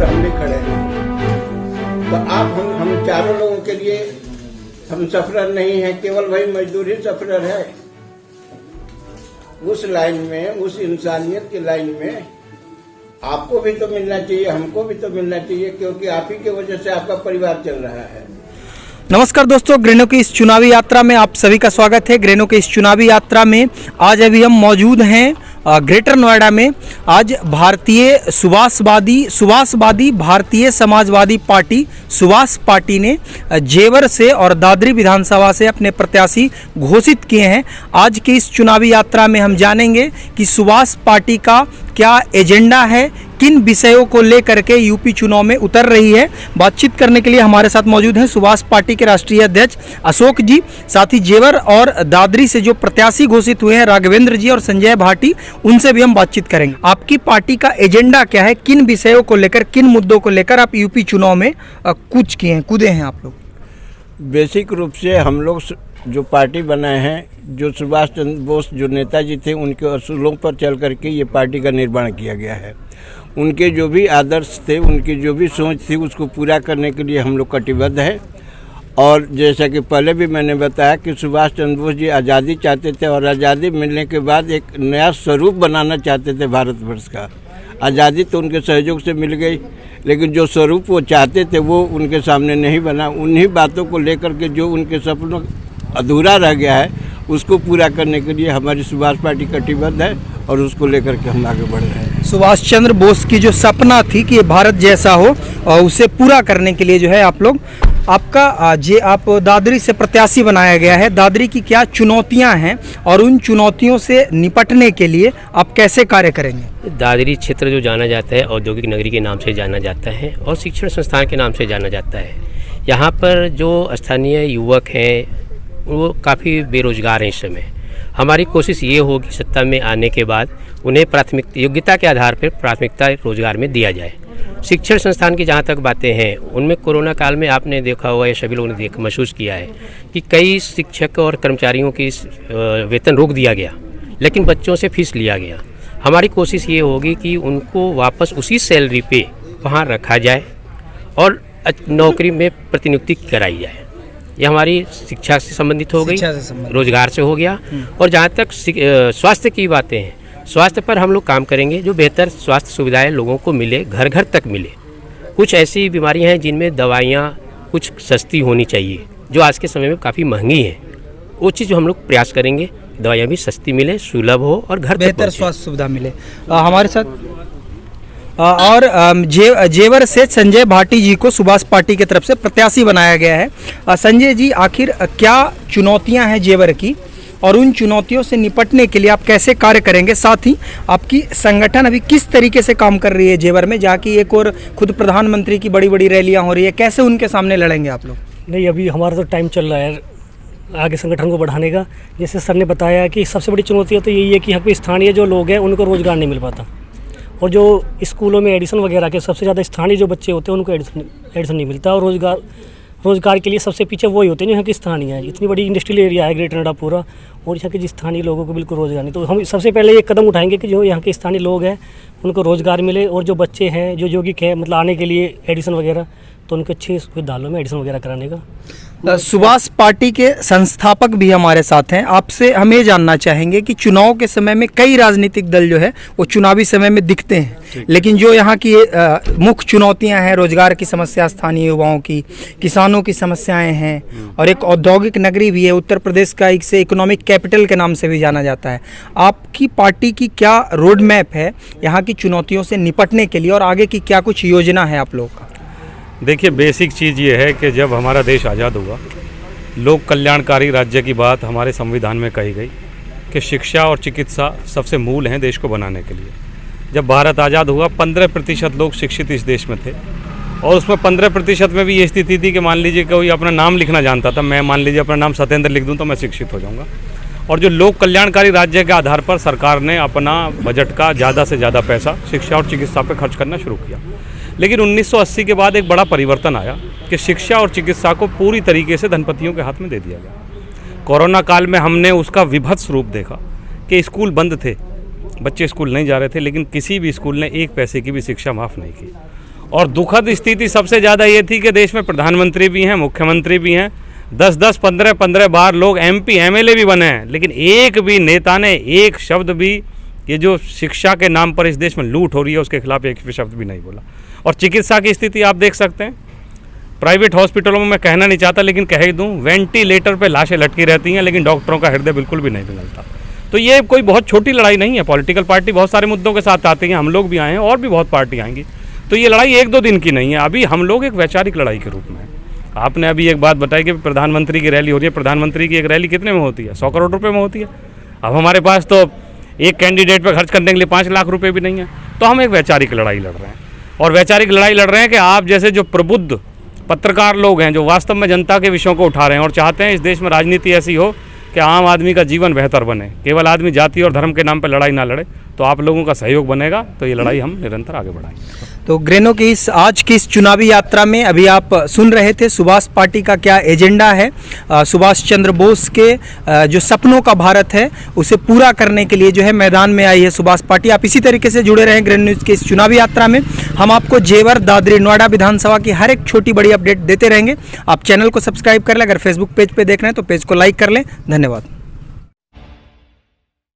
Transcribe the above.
और हम भी खड़े हैं। तो आप हम चारों लोगों के लिए हम सफरर नहीं है, केवल वही मजदूर ही सफरर है। उस लाइन में, उस इंसानियत की लाइन में आपको भी तो मिलना चाहिए, हमको भी तो मिलना चाहिए, क्योंकि आप ही की वजह से आपका परिवार चल रहा है। नमस्कार दोस्तों, ग्रेनो की इस चुनावी यात्रा में आप सभी का स्वागत है। ग्रेनो की इस चुनावी यात्रा में आज अभी हम मौजूद हैं ग्रेटर नोएडा में। आज भारतीय सुभाषवादी भारतीय समाजवादी पार्टी सुभाष पार्टी ने जेवर से और दादरी विधानसभा से अपने प्रत्याशी घोषित किए हैं। आज की इस चुनावी यात्रा में हम जानेंगे कि सुभाष पार्टी का क्या एजेंडा है, किन विषयों को लेकर के यूपी चुनाव में उतर रही है। बातचीत करने के लिए हमारे साथ मौजूद हैं सुभाष पार्टी के राष्ट्रीय अध्यक्ष अशोक जी, साथ ही जेवर और दादरी से जो प्रत्याशी घोषित हुए हैं राघवेंद्र जी और संजय भाटी, उनसे भी हम बातचीत करेंगे। आपकी पार्टी का एजेंडा क्या है, किन विषयों को लेकर, किन मुद्दों को लेकर आप यूपी चुनाव में कूदे हैं आप लोग? बेसिक रूप से हम लोग जो पार्टी बनाए हैं, जो सुभाष चंद्र बोस जो नेताजी थे, उनके असूलों पर चल करके ये पार्टी का निर्माण किया गया है। उनके जो भी आदर्श थे, उनकी जो भी सोच थी, उसको पूरा करने के लिए हम लोग कटिबद्ध है। और जैसा कि पहले भी मैंने बताया कि सुभाष चंद्र बोस जी आज़ादी चाहते थे और आज़ादी मिलने के बाद एक नया स्वरूप बनाना चाहते थे भारतवर्ष का। आज़ादी तो उनके सहयोग से मिल गई, लेकिन जो स्वरूप वो चाहते थे वो उनके सामने नहीं बना। उन्हीं बातों को लेकर के जो उनके सपनों अधूरा रह गया है, उसको पूरा करने के लिए हमारी सुभाष पार्टी कटिबद्ध है और उसको लेकर के हम आगे बढ़ रहे हैं। सुभाष चंद्र बोस की जो सपना थी कि ये भारत जैसा हो, और उसे पूरा करने के लिए जो है आप लोग, आपका आप दादरी से प्रत्याशी बनाया गया है। दादरी की क्या चुनौतियां हैं और उन चुनौतियों से निपटने के लिए आप कैसे कार्य करेंगे? दादरी क्षेत्र जो जाना जाता है औद्योगिक नगरी के नाम से जाना जाता है और शिक्षण संस्थान के नाम से जाना जाता है। यहाँ पर जो स्थानीय युवक हैं वो काफ़ी बेरोजगार हैं इस समय। हमारी कोशिश ये होगी सत्ता में आने के बाद उन्हें प्राथमिकता, योग्यता के आधार पर प्राथमिकता रोजगार में दिया जाए। शिक्षण संस्थान की जहाँ तक बातें हैं, उनमें कोरोना काल में आपने देखा हुआ है, सभी लोगों ने महसूस किया है कि कई शिक्षक और कर्मचारियों की वेतन रोक दिया गया, लेकिन बच्चों से फीस लिया गया। हमारी कोशिश ये होगी कि उनको वापस उसी सैलरी पे वहाँ रखा जाए और नौकरी में प्रतिनियुक्ति कराई जाए। ये हमारी शिक्षा से संबंधित हो गई, रोजगार से हो गया। और जहाँ तक स्वास्थ्य की बातें हैं, स्वास्थ्य पर हम लोग काम करेंगे, जो बेहतर स्वास्थ्य सुविधाएं लोगों को मिले, घर घर तक मिले। कुछ ऐसी बीमारियां हैं जिनमें दवाइयाँ कुछ सस्ती होनी चाहिए, जो आज के समय में काफ़ी महंगी हैं। वो चीज़ जो हम लोग प्रयास करेंगे, दवाइयाँ भी सस्ती मिले, सुलभ हो और घर बेहतर स्वास्थ्य सुविधा मिले। हमारे साथ और जेवर से संजय भाटी जी को सुभाष पार्टी की तरफ से प्रत्याशी बनाया गया है। संजय जी, आखिर क्या चुनौतियां हैं जेवर की और उन चुनौतियों से निपटने के लिए आप कैसे कार्य करेंगे? साथ ही आपकी संगठन अभी किस तरीके से काम कर रही है जेवर में, जहाँ की एक और खुद प्रधानमंत्री की बड़ी बड़ी रैलियां हो रही है, कैसे उनके सामने लड़ेंगे आप लोग? नहीं, अभी हमारा तो टाइम चल रहा है आगे संगठन को बढ़ाने का। जैसे सर ने बताया कि सबसे बड़ी चुनौती तो यही है कि यहाँ पे स्थानीय जो लोग हैं उनको रोज़गार नहीं मिल पाता, और जो स्कूलों में एडिशन वगैरह के सबसे ज़्यादा स्थानीय जो बच्चे होते हैं उनको एडिशन नहीं मिलता, और रोज़गार के लिए सबसे पीछे वही होते हैं जो यहाँ के स्थानीय है। इतनी बड़ी इंडस्ट्रियल एरिया है ग्रेटर नोएडा पूरा, और यहाँ के जिस स्थानीय लोगों को बिल्कुल रोज़गार नहीं। तो हम सबसे पहले ये कदम उठाएंगे कि जो यहाँ के स्थानीय लोग हैं उनको रोज़गार मिले, और जो बच्चे हैं जो योग्य है मतलब आने के लिए एडिशन वगैरह, तो उनके अच्छे विद्यालयों में एडिशन वगैरह कराने का। सुभाष पार्टी के संस्थापक भी हमारे साथ हैं। आपसे हम ये जानना चाहेंगे कि चुनाव के समय में कई राजनीतिक दल जो है वो चुनावी समय में दिखते हैं, लेकिन जो यहाँ की मुख्य चुनौतियाँ हैं, रोजगार की समस्या, स्थानीय युवाओं की, किसानों की समस्याएं हैं, और एक औद्योगिक नगरी भी है, उत्तर प्रदेश का एक से इकोनॉमिक कैपिटल के नाम से भी जाना जाता है। आपकी पार्टी की क्या रोड मैप है यहाँ की चुनौतियों से निपटने के लिए, और आगे की क्या कुछ योजना है आप लोगों का? देखिए, बेसिक चीज़ ये है कि जब हमारा देश आज़ाद हुआ, लोक कल्याणकारी राज्य की बात हमारे संविधान में कही गई कि शिक्षा और चिकित्सा सबसे मूल हैं देश को बनाने के लिए। जब भारत आज़ाद हुआ, 15% लोग शिक्षित इस देश में थे, और उसमें 15% में भी ये स्थिति थी कि मान लीजिए कोई अपना नाम लिखना जानता था, मैं मान लीजिए अपना नाम सत्येंद्र लिख दूँ तो मैं शिक्षित हो जाऊँगा। और जो लोक कल्याणकारी राज्य के आधार पर सरकार ने अपना बजट का ज़्यादा से ज़्यादा पैसा शिक्षा और चिकित्सा पर खर्च करना शुरू किया। लेकिन 1980 के बाद एक बड़ा परिवर्तन आया कि शिक्षा और चिकित्सा को पूरी तरीके से धनपतियों के हाथ में दे दिया गया। कोरोना काल में हमने उसका विभत्स रूप देखा कि स्कूल बंद थे, बच्चे स्कूल नहीं जा रहे थे, लेकिन किसी भी स्कूल ने एक पैसे की भी शिक्षा माफ़ नहीं की। और दुखद स्थिति सबसे ज़्यादा ये थी कि देश में प्रधानमंत्री भी हैं, मुख्यमंत्री भी हैं, 10-10, 15-15 बार लोग MP MLA भी बने हैं, लेकिन एक भी नेता ने एक शब्द भी ये जो शिक्षा के नाम पर इस देश में लूट हो रही है उसके खिलाफ एक भी शब्द भी नहीं बोला। और चिकित्सा की स्थिति आप देख सकते हैं, प्राइवेट हॉस्पिटलों में मैं कहना नहीं चाहता लेकिन कह ही दूँ, वेंटिलेटर पे लाशें लटकी रहती हैं लेकिन डॉक्टरों का हृदय बिल्कुल भी नहीं पिघलता। तो ये कोई बहुत छोटी लड़ाई नहीं है। पॉलिटिकल पार्टी बहुत सारे मुद्दों के साथ आती हैं, हम लोग भी आए हैं और भी बहुत पार्टी आएंगी। तो ये लड़ाई 1-2 दिन की नहीं है, अभी हम लोग एक वैचारिक लड़ाई के रूप में हैं। आपने अभी एक बात बताई कि प्रधानमंत्री की रैली हो रही है। प्रधानमंत्री की एक रैली कितने में होती है? 100 करोड़ रुपए में होती है। अब हमारे पास तो एक कैंडिडेट पर खर्च करने के लिए 5 लाख रुपए भी नहीं है। तो हम एक वैचारिक लड़ाई लड़ रहे हैं, और वैचारिक लड़ाई लड़ रहे हैं कि आप जैसे जो प्रबुद्ध पत्रकार लोग हैं, जो वास्तव में जनता के विषयों को उठा रहे हैं और चाहते हैं इस देश में राजनीति ऐसी हो कि आम आदमी का जीवन बेहतर बने, केवल आदमी जाति और धर्म के नाम पर लड़ाई ना लड़े, तो आप लोगों का सहयोग बनेगा तो ये लड़ाई हम निरंतर आगे बढ़ाएंगे। तो ग्रेनो की आज की इस चुनावी यात्रा में अभी आप सुन रहे थे सुभाष पार्टी का क्या एजेंडा है। सुभाष चंद्र बोस के जो सपनों का भारत है उसे पूरा करने के लिए जो है मैदान में आई है सुभाष पार्टी। आप इसी तरीके से जुड़े रहें ग्रेनो न्यूज़ की इस चुनावी यात्रा में। हम आपको जेवर, दादरी, नोएडा विधानसभा की हर एक छोटी बड़ी अपडेट देते रहेंगे। आप चैनल को सब्सक्राइब कर लें, अगर फेसबुक पेज पे देख रहे हैं तो पेज को लाइक कर लें। धन्यवाद।